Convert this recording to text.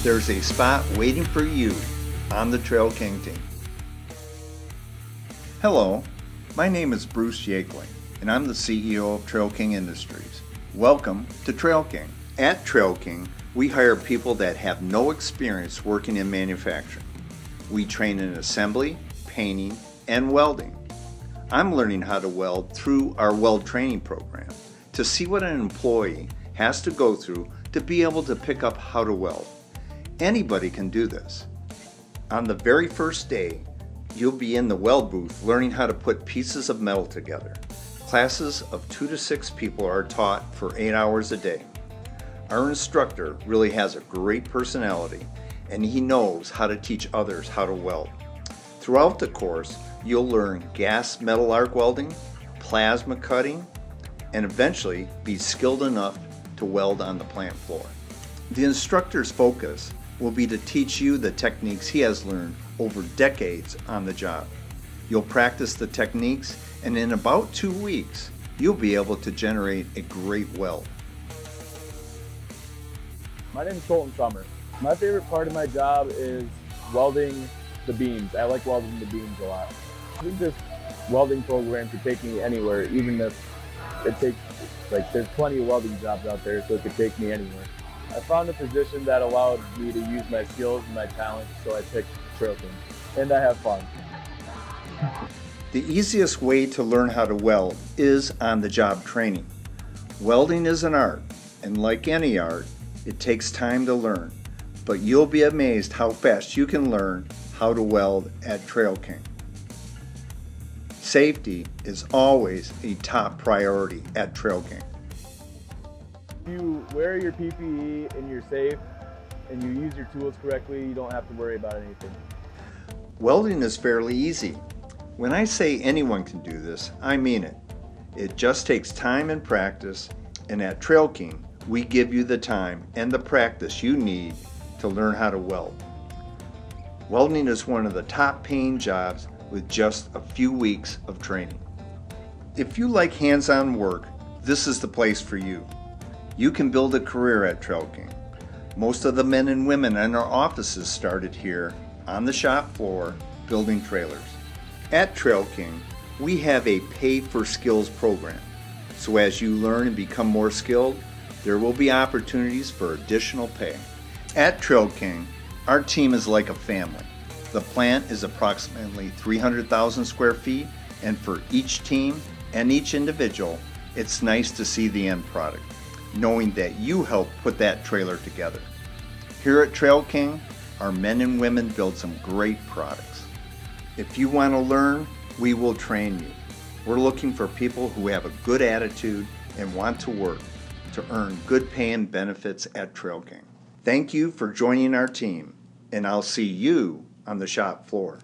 there's a spot waiting for you on the Trail King team. Hello, my name is Bruce Yakley, and I'm the CEO of Trail King Industries. Welcome to Trail King. At Trail King, we hire people that have no experience working in manufacturing. We train in assembly, painting, and welding. I'm learning how to weld through our weld training program to see what an employee has to go through to be able to pick up how to weld. Anybody can do this. On the very first day, you'll be in the weld booth learning how to put pieces of metal together. Classes of 2 to 6 people are taught for 8 hours a day. Our instructor really has a great personality, and he knows how to teach others how to weld. Throughout the course, you'll learn gas metal arc welding, plasma cutting, and eventually be skilled enough to weld on the plant floor. The instructor's focus will be to teach you the techniques he has learned over decades on the job. You'll practice the techniques, and in about 2 weeks, you'll be able to generate a great weld. My name is Colton Summer. My favorite part of my job is welding the beams. I like welding the beams a lot. I think this welding program could take me anywhere, even if it takes, there's plenty of welding jobs out there, so it could take me anywhere. I found a position that allowed me to use my skills and my talents, so I picked Trail King, and I have fun. The easiest way to learn how to weld is on-the-job training. Welding is an art, and like any art, it takes time to learn, but you'll be amazed how fast you can learn how to weld at Trail King. Safety is always a top priority at Trail King. If you wear your PPE and you're safe and you use your tools correctly, you don't have to worry about anything. Welding is fairly easy. When I say anyone can do this, I mean it. It just takes time and practice, and at Trail King, we give you the time and the practice you need to learn how to weld. Welding is one of the top paying jobs with just a few weeks of training. If you like hands-on work, this is the place for you. You can build a career at Trail King. Most of the men and women in our offices started here on the shop floor building trailers. At Trail King, we have a pay for skills program. So as you learn and become more skilled, there will be opportunities for additional pay. At Trail King, our team is like a family. The plant is approximately 300,000 square feet, and for each team and each individual, it's nice to see the end product, knowing that you helped put that trailer together. Here at Trail King, our men and women build some great products. If you want to learn, we will train you. We're looking for people who have a good attitude and want to work to earn good pay and benefits at Trail King. Thank you for joining our team, and I'll see you on the shop floor.